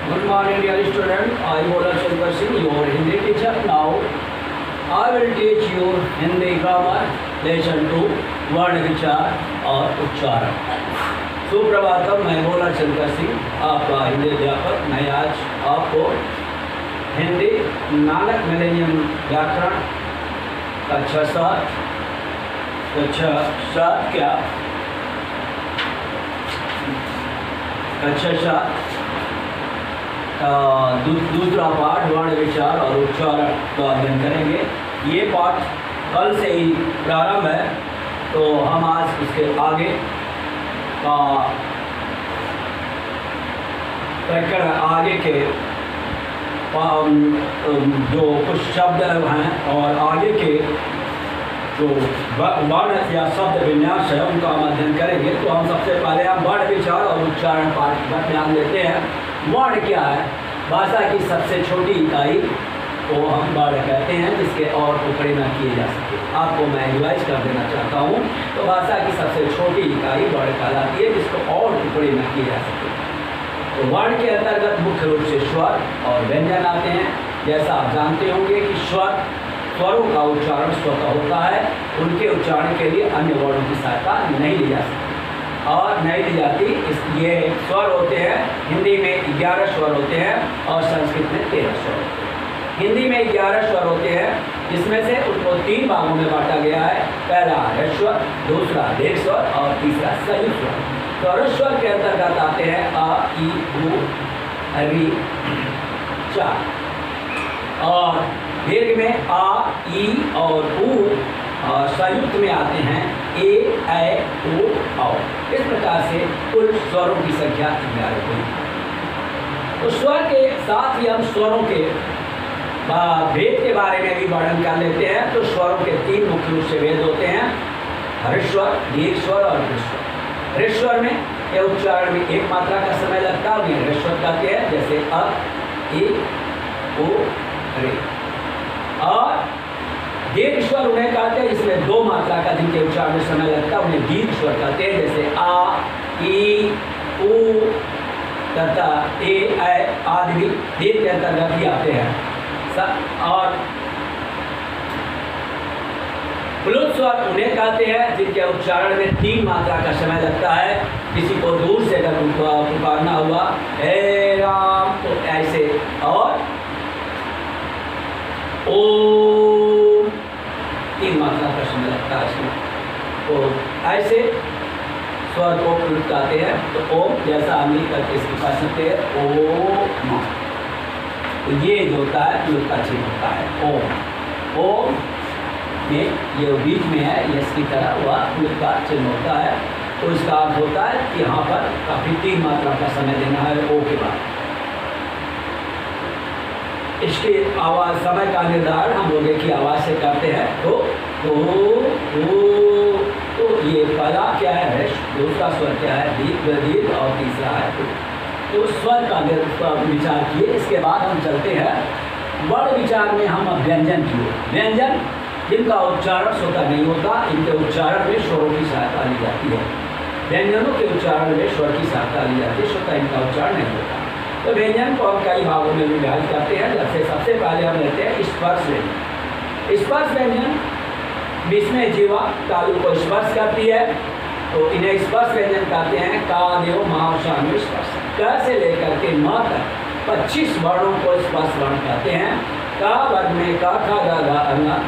Good morning, dear student. I am Bola Shankar Singh, your Hindi teacher. Now, I will teach you Hindi grammar lesson 2, वर्ण विचार और उच्चारण। सुप्रभातम, मैं बोला शंकर सिंह, आपका हिंदी अध्यापक। मैं आज आपको हिंदी नानक मिलेनियम व्याकरण कक्षा 7 क्या कक्षा 7 दूसरा पाठ वर्ण विचार और उच्चारण का अध्ययन करेंगे। ये पाठ कल से ही प्रारंभ है, तो हम आज उसके आगे का प्रकरण आगे के जो कुछ शब्द हैं और आगे के जो वर्ण या शब्द विन्यास है उनका हम अध्ययन करेंगे। तो हम सबसे पहले हम वर्ण विचार और उच्चारण पाठ पर ध्यान देते हैं। वर्ण क्या है? भाषा की सबसे छोटी इकाई को हम वर्ण कहते हैं, जिसके और टुकड़े न किए जा सके। आपको मैं रिवाइज कर देना चाहता हूँ। तो भाषा की सबसे छोटी इकाई वर्ण कहलाती है, जिसको और टुकड़े न किए जा सके। तो वर्ण के अंतर्गत मुख्य रूप से स्वर और व्यंजन आते हैं। जैसा आप जानते होंगे कि स्वरों का उच्चारण स्वतः होता है, उनके उच्चारण के लिए अन्य वर्णों की सहायता नहीं ली जा सकती और नहीं दी जाती। ये स्वर होते हैं, हिंदी में 11 स्वर होते हैं और संस्कृत में 13 स्वर होते हैं। हिंदी में 11 स्वर होते हैं, जिसमें से उनको 3 भागों में बांटा गया है। पहला ह्रस्वर, दूसरा दीर्घ स्वर और तीसरा संयुक्त स्वर। तो ह्रस्वर के अंतर्गत आते हैं अ, ई, उ, ऋ, च, और दीर्घ में आ, ई और उ, और संयुक्त में आते हैं ए, ऐ, ओ, औ। इस प्रकार से कुल स्वरों की संख्या 11 हुई। तो स्वर के साथ ही हम स्वरों के भेद के बारे में भी वर्णन कर लेते हैं। तो स्वरों के 3 मुख्य रूप से भेद होते हैं: ह्रस्वर, दीर्घ स्वर और दीर्घ। ह्रस्वर में के उच्चारण में एक मात्रा का समय लगता है, उन्हें ह्रस्वर कहते हैं, जैसे अ, ई, ओ, रे। और दीर्घ स्वर उन्हें कहते हैं जिसमें 2 मात्रा का जिनके उच्चारण में समय लगता है, उन्हें दीर्घ स्वर कहते हैं, जैसे आ, ई, उ तथा ए, ऐ आदि भी दीर्घ के अंतर्गत ही आते हैं। और प्लुत स्वर उन्हें कहते हैं जिनके उच्चारण में 3 मात्रा का समय लगता है। किसी को दूर से अगर पुकारना हुआ हे राम, तो ऐसे, और ओम 3 मात्रा का समय लगता है इसमें। तो ऐसे स्वर को प्लुत कहते हैं। तो ओम जैसा हम नहीं करके इसकी कह सकते हैं ओम। तो ये जो होता है प्लुत का चिन्ह होता है ओम। ओम में ये बीच में है, ये इसकी तरह हुआ प्लुत का चिन्ह होता है। तो इसका अर्थ होता है कि यहाँ पर काफी 3 मात्रा का समय देना है ओ के बाद। इसकी आवाज समय का निर्धारण हम लोग की आवाज से करते हैं। तो ये पहला क्या है, दूसरा स्वर क्या है, दीर्घ, और तीसरा है तो स्वर का विचार किए। इसके बाद हम चलते हैं वर्ण विचार में। हम अब व्यंजन किए। व्यंजन जिनका उच्चारण स्वतः नहीं होता, इनके उच्चारण में स्वरों की सहायता ली जाती है। व्यंजनों के उच्चारण में स्वर की सहायता ली जाती है, स्वतः इनका उच्चारण नहीं होता। तो व्यंजन को हम कई भागों में विभाजित करते हैं। जैसे सबसे पहले हम लेते हैं स्पर्श व्यंजन। स्पर्श व्यंजन जिसमें जीवा तालु को स्पर्श करती है, तो इन्हें स्पर्श व्यंजन कहते हैं। का, देव, माँ, शाम स्पर्श। क से लेकर के म तक 25 वर्णों को स्पर्श वर्ण कहते हैं। का वर्ग में का, खा, गा, घा, अ।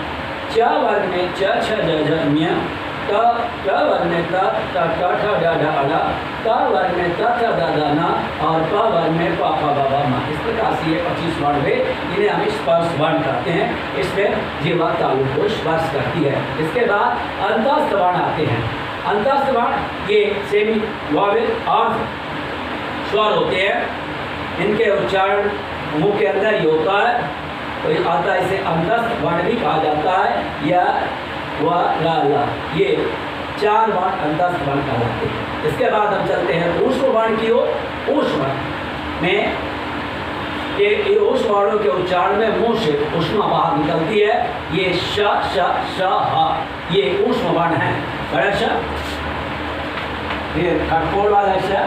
च वर्ग में च, छ, ज, झ, ञ। ट वर्ग में त, ठ, ठ, ड, ढ, अ। त वर्ग में त, थ, द, ध, न। और प वर्ग में प, फ, ब, भ, म। इस प्रकार से ये 25 वर्ण हुए, इन्हें हम स्पर्श वर्ण कहते हैं। इसमें जीवा तालु को स्पर्श करती है। इसके बाद अंतस्थ वर्ण आते हैं। अंतस्थ वर्ण ये सेमी वावेल और स्वर होते हैं। इनके उच्चारण मुंह के अंदर ही होता है, तो आता है, इसे अंतस्थ वर्ण भी कहा जाता है। या व, ला, ला, ये 4 वर्ण अंतस्थ वर्ण कहलाते हैं। इसके बाद हम चलते हैं ऊष्म वर्ण की ओर। ऊष्म वर्ण में ये ऊष्म वर्णों के उच्चारण में मुंह से ऊष्मा बाहर निकलती है। ये श, श, श, ह, ये ऊष्म वर्ण है। बड़ा श, फिर खटकोड़ वाला श,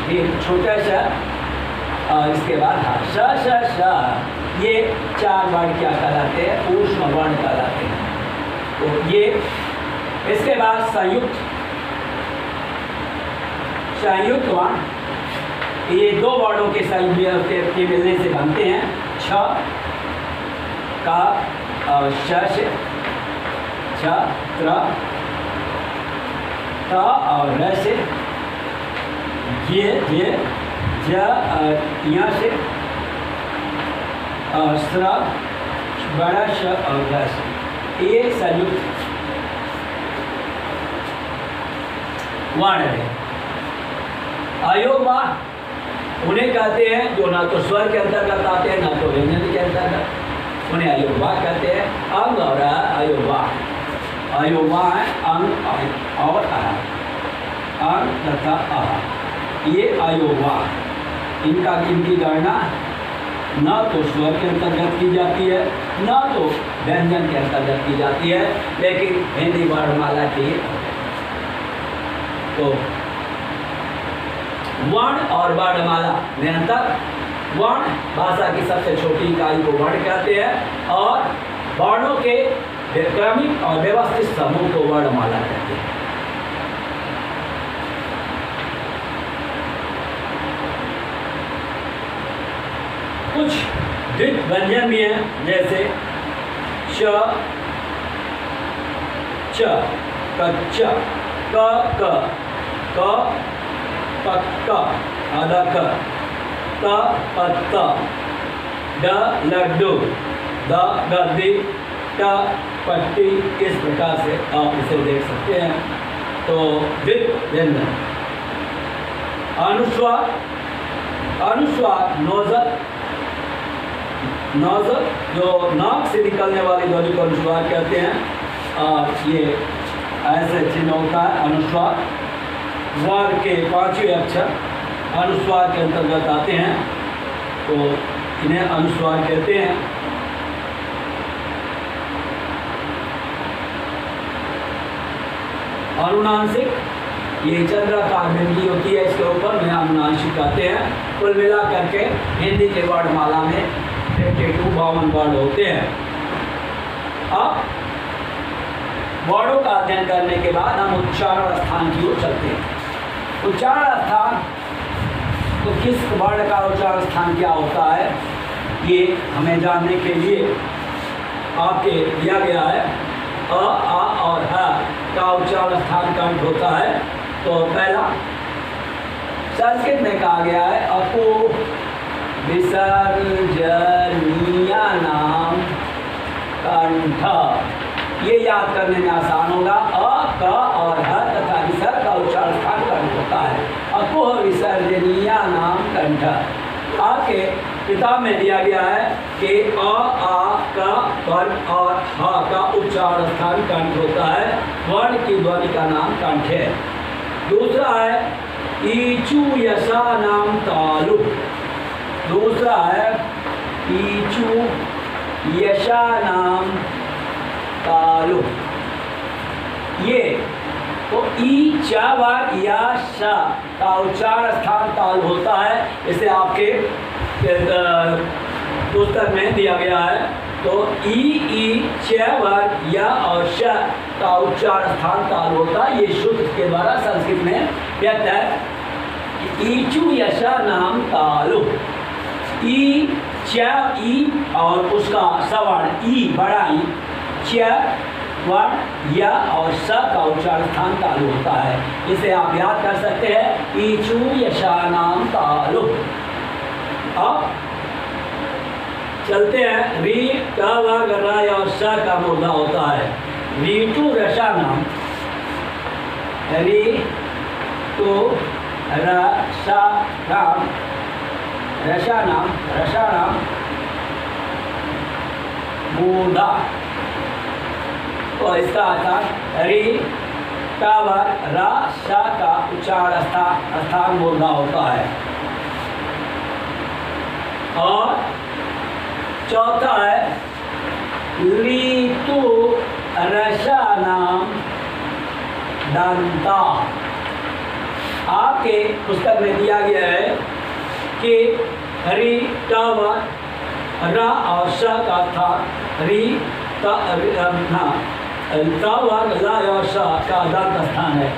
फिर छोटा श, और इसके बाद हा श श श, ये 4 वर्ण क्या कहलाते हैं? ऊष्म वर्ण कहलाते हैं। तो ये इसके बाद संयुक्त वर्ण, ये 2 वर्णों के संयुक्त के मिलने से बनते हैं। छ का और श से, छ त्र, त और र से, ये ज यहाँ से, और स्र बड़ा श और ग से, ये संयुक्त वर्ण है। अयोग वर्ण उन्हें कहते हैं जो ना तो स्वर के अंतर्गत आते हैं ना तो व्यंजन के अंतर्गत, उन्हें अयोग वर्ण कहते हैं। अंग और अयोग वर्ण, अयोग वर्ण है अंग और अह, अंग तथा अह, ये अयोग वर्ण। इनकी गणना न तो स्वर के अंतर्गत की जाती है न तो व्यंजन के अंतर्गत की जाती है, लेकिन हिंदी वर्णमाला की। तो वर्ण और वर्णमाला में अंतर। वर्ण भाषा की सबसे छोटी इकाई को वर्ण कहते हैं और वर्णों के क्रमिक और व्यवस्थित समूह को वर्णमाला कहते हैं। कुछ द्वित व्यंजन भी हैं, जैसे श, च, कच्च, क, पक्का, आधा क, त, पत्ता, ड, लड्डू, द, गद्दी, ट, पट्टी। इस प्रकार से आप इसे देख सकते हैं। तो द्वित व्यंजन। अनुस्वार, अनुस्वार नोजल, नोजल जो नाक से निकलने वाली ध्वनि को अनुस्वार कहते हैं और ये ऐसे चिन्ह होता है। अनुस्वार वर्ण के 5वें अक्षर अनुस्वार के अंतर्गत आते हैं, तो इन्हें अनुस्वार कहते हैं। अनुनासिक, ये चंद्राकार बिंदी होती है, इसके ऊपर में अनुनासिक कहते हैं। कुल मिला करके हिंदी के वर्णमाला में 52 वर्ण होते हैं। अब वर्णों का अध्ययन करने के बाद हम उच्चारण स्थान की ओर चलते हैं। उच्चारण स्थान, तो किस वर्ण का उच्चारण स्थान क्या होता है, ये हमें जानने के लिए आपके दिया गया है। अ, आ और ह का उच्चारण स्थान कंठ होता है। तो पहला संस्कृत में कहा गया है अपो विसर्जनीया नाम कंठ। ये याद करने में आसान होगा। अ, क और ह तथा विसर्ग का उच्चारण स्थान कंठ होता है। अपोह विसर्जनीया नाम कंठ। आके किताब में दिया गया है कि अ, आ, क, वर्ण और ह का उच्चारण स्थान कंठ होता है। वर्ण की ध्वनि का नाम कंठ है। दूसरा है ईचू यशा नाम तालु। दूसरा है ईचू यशा नाम तालु। ये तो ई, च, व, या, श का उच्चारण स्थान तालु होता है। इसे आपके पुस्तक में दिया गया है। तो ई, च, व, या और श का उच्चारण स्थान तालु होता है। ये सूत्र के द्वारा संस्कृत में व्यक्त है। ईचू यशा नाम तालु। ई, च, ई और उसका सवर्ण ई, बड़ा ई, च, वर्ण, या और स का उच्चारण स्थान तालु होता है। इसे आप याद कर सकते हैं, ईचू यशा नाम तालु। अब चलते हैं री, ट, व, ग, र और स का मूर्धा होता है। रीटू रसा नाम, री टू रसा नाम, रसा नाम मूर्धा। तो इसका अर्थ री, टावर, रा, सा का उच्चारण स्थान मूर्धा होता है। और चौथा है लीतु रसा नाम दंता। आपके पुस्तक में दिया गया है कि री टावर, रा और श का था री टावर, ला और श का दंत स्थान है।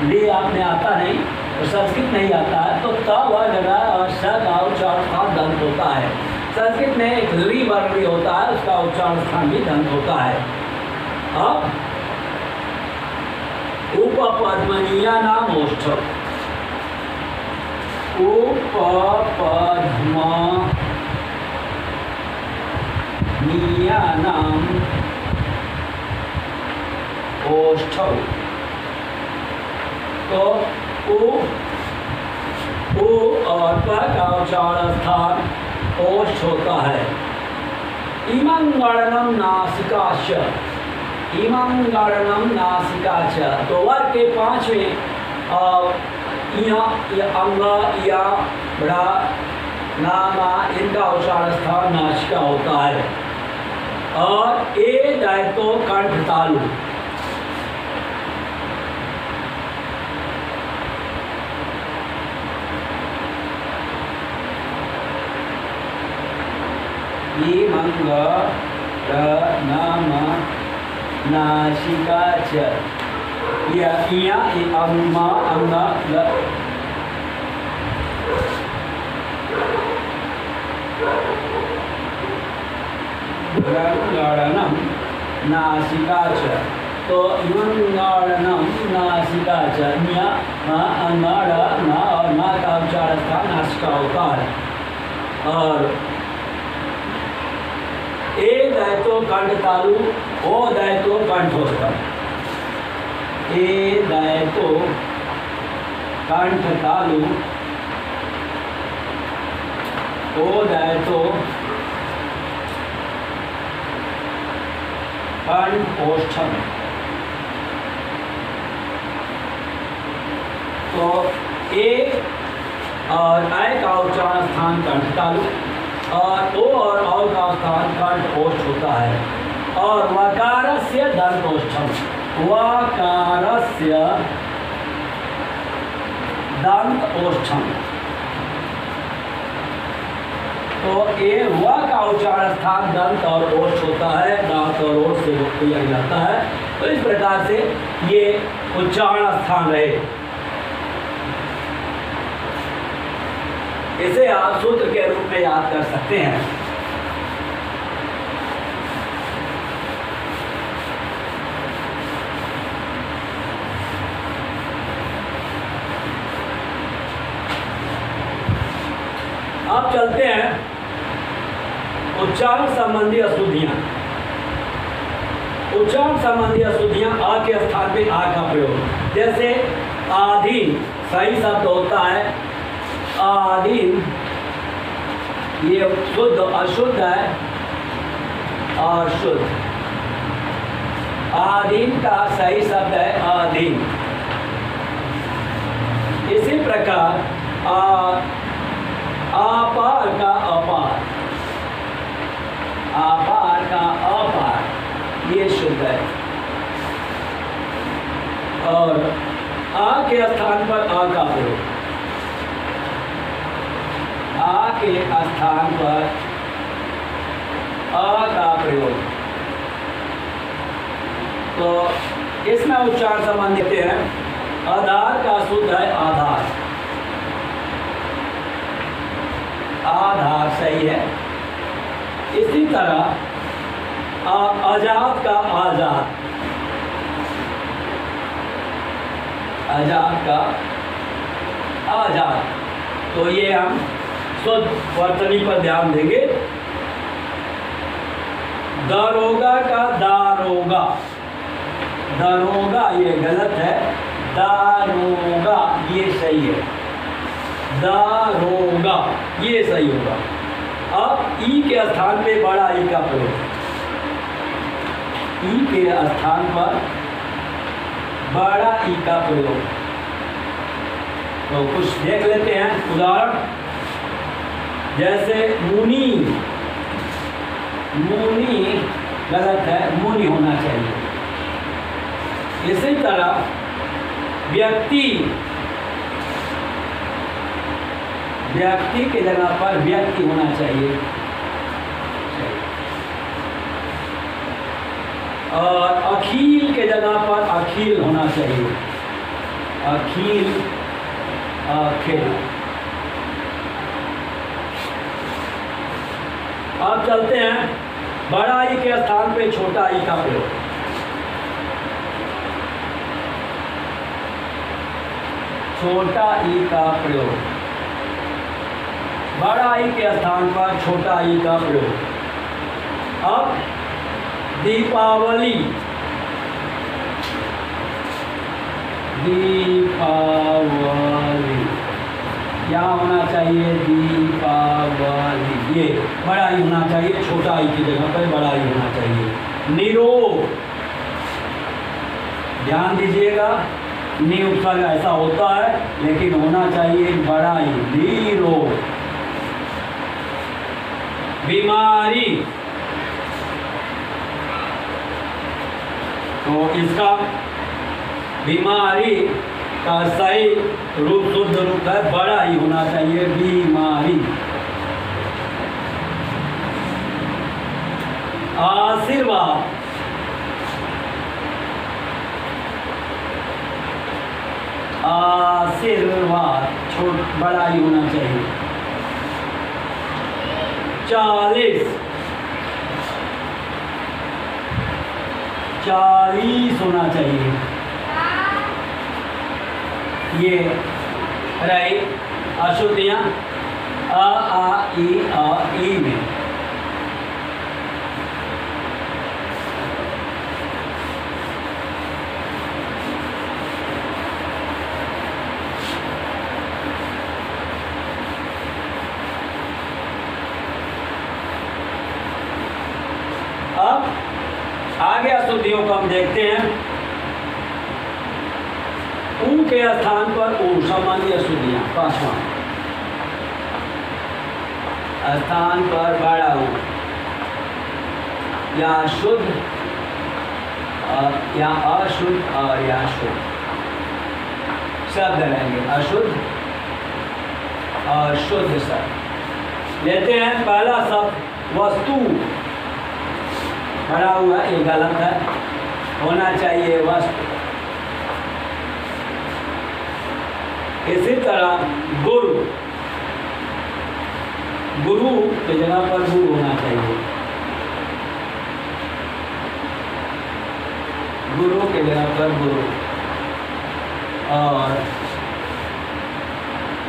ली आपने आता नहीं, तो संस्कृत नहीं आता है, तो टावर रा और श का उच्चारण स्थान दंत होता है। संस्कृत में एक ली वर्ण भी होता है, उसका उच्चारण स्थान भी दंत होता है। अब उपपद्मनीया नाम ओष्ठव, उपपद्मनीया नाम ओष्ठव। तो उ और प का उच्चारण स्थान ओष्ठ होता है। इमंगणनम नासिकाच, इमंगणनम नासिकाच। तो वर्ग के पांचवें अंग या बड़ा नामा, इनका उच्चारण स्थान नासिका होता है। और ए दायतो कंठ तालु, इमंगणनम नासिकाच। या अंगा अंग इमंगणनम नासिकाच। तो इमंगणनम नासिकाच, न्या अंगड़ न और न का उच्चारण स्थान नासिका होता है। और ए दायतो कंठ तालु, ओ दायतो कंठोत्तम। ए दायतो कंठ तालु, ओ दायतो कंठोष्ठम। तो ए और ऐ का उच्चारण स्थान कंठ तालु, और ओ और औ का स्थान कंठ ओष्ठ होता है। और वकारस्य दंतोष्ठम, वकारस्य दंत ओष्ठम। तो ये व का उच्चारण स्थान दंत और ओष्ठ होता है, दांत और ओष्ठ से किया जाता है। तो इस प्रकार से ये उच्चारण स्थान रहे। इसे आप सूत्र के रूप में याद कर सकते हैं। अब चलते हैं उच्चारण संबंधी अशुद्धियां। उच्चारण संबंधी अशुद्धियां आ के स्थान पे आ का प्रयोग, जैसे आधीन सही शब्द होता है आधीन, ये शुद्ध अशुद्ध है और शुद्ध। आधीन का सही शब्द है आधीन। इसी प्रकार आपार का अपार, आपार का अपार, ये शुद्ध है। और आ के स्थान पर आ का प्रयोग, आ के स्थान पर आ का प्रयोग। तो इसमें उच्चारण संबंध देते हैं। आधार का शुद्ध है आधार, आधार सही है। इसी तरह आजाद का आजाद, आजाद का आजाद। तो ये हम शुद्ध वर्तनी पर ध्यान देंगे। दारोगा का दारोगा, दारोगा ये गलत है, दारोगा ये सही है, दारोगा ये सही होगा। अब ई के स्थान पे बड़ा ई का प्रयोग, ई के स्थान पर बड़ा ई का प्रयोग। तो कुछ देख लेते हैं उदाहरण, जैसे मुनि, मुनि गलत है, मुनि होना चाहिए। इसी तरह व्यक्ति, व्यक्ति की जगह पर व्यक्ति होना चाहिए। और अखिल के जगह पर अखिल होना चाहिए। अखिल, अखिल। अब चलते हैं बड़ा ई के स्थान पे छोटा ई का प्रयोग। छोटा ई का प्रयोग, बड़ा ई के स्थान पर छोटा ई का प्रयोग। अब दीपावली, दीपावली यहाँ होना चाहिए दीपावली, ये बड़ा ही होना चाहिए, छोटा ही की जगह पर बड़ा ही होना चाहिए। निरोग, ध्यान दीजिएगा, नि उपसर्ग ऐसा होता है लेकिन होना चाहिए बड़ा ही, निरोग। बीमारी, तो इसका बीमारी का सही रूप, शुद्ध रूप है बड़ा ही होना चाहिए, बीमारी। आशीर्वाद, आशीर्वाद बड़ा ही होना चाहिए। 40, 40 होना चाहिए। ये रही अशुद्धियाँ अ आ ई में। अब आगे अशुद्धियों को हम देखते हैं। ऊ के स्थान पर ऊ, सामान्य अशुद्धियाँ। 5वां स्थान पर बड़ा ऊ, या शुद्ध या अशुद्ध और या शुद्ध शब्द रहेंगे, अशुद्ध और शुद्ध शब्द। लेते हैं पहला शब्द वस्तु, बड़ा हुआ ये गलत है, होना चाहिए वस्तु। इसी तरह गुरु, गुरु की जगह पर गुरु होना चाहिए, गुरु की जगह पर गुरु। और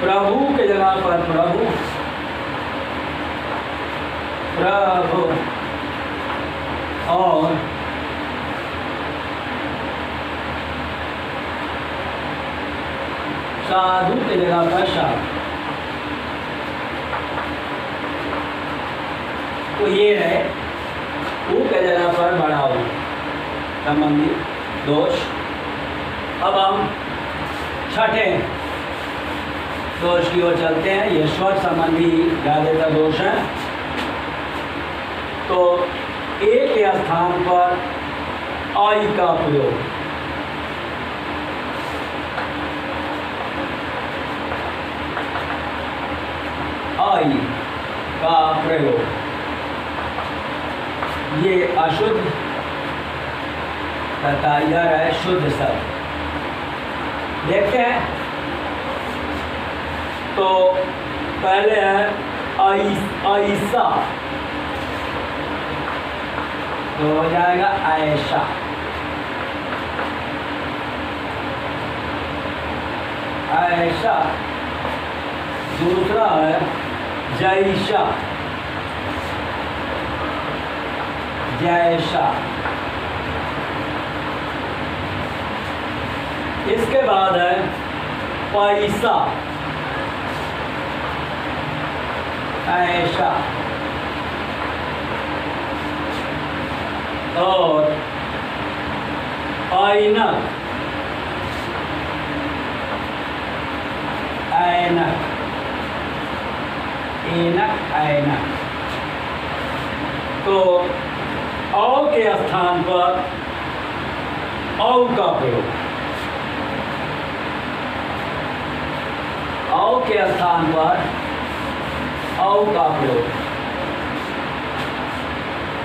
प्रभु की जगह पर प्रभु, प्रभु। और साधु की जगह पर साधु। तो ये रहे ऊ के जगह पर बड़ा हो संबंधी दोष। अब हम छठे दोष की ओर चलते हैं। ये स्वर संबंधी ज्यादातर दोष है। तो ए के स्थान पर आई का प्रयोग, आई का प्रयोग, ये अशुद्ध तथा यह है शुद्ध शब्द। देखते हैं तो पहले है ऐसा, तो हो जाएगा ऐसा। ऐसा। दूसरा है जैसा, जैसा। इसके बाद है पैसा, ऐसा। और ऐनक, ऐनक, ऐनक, ऐनक। तो औ के स्थान पर औ का प्रयोग, औ के स्थान पर औ का प्रयोग।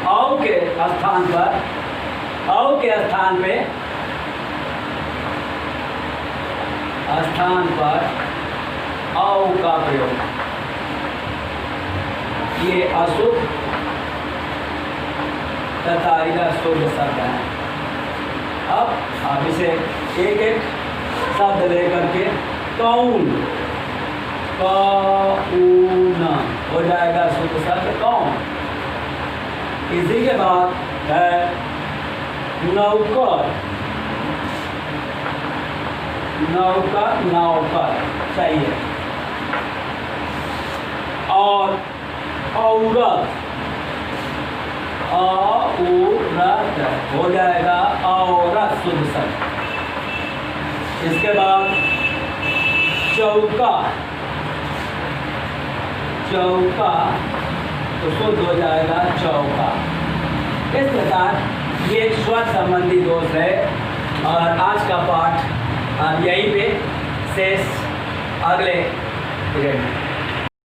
औ के स्थान पर औ का प्रयोग। ये अशुद्ध तथा इधर शुद्ध शब्द है। अब आप इसे एक एक शब्द लेकर के कौन, कौन हो जाएगा शुद्ध शब्द कौन। इसी के बाद है नौकर, नौकर, नौकर चाहिए। और औरत, औरत हो जाएगा औरत शुद्ध शब्द। इसके बाद चौका, चौका तो शुद्ध हो जाएगा चौका। इस प्रकार ये स्वर संबंधी दोष है। और आज का पाठ यहीं पे शेष अगले पीरियड में।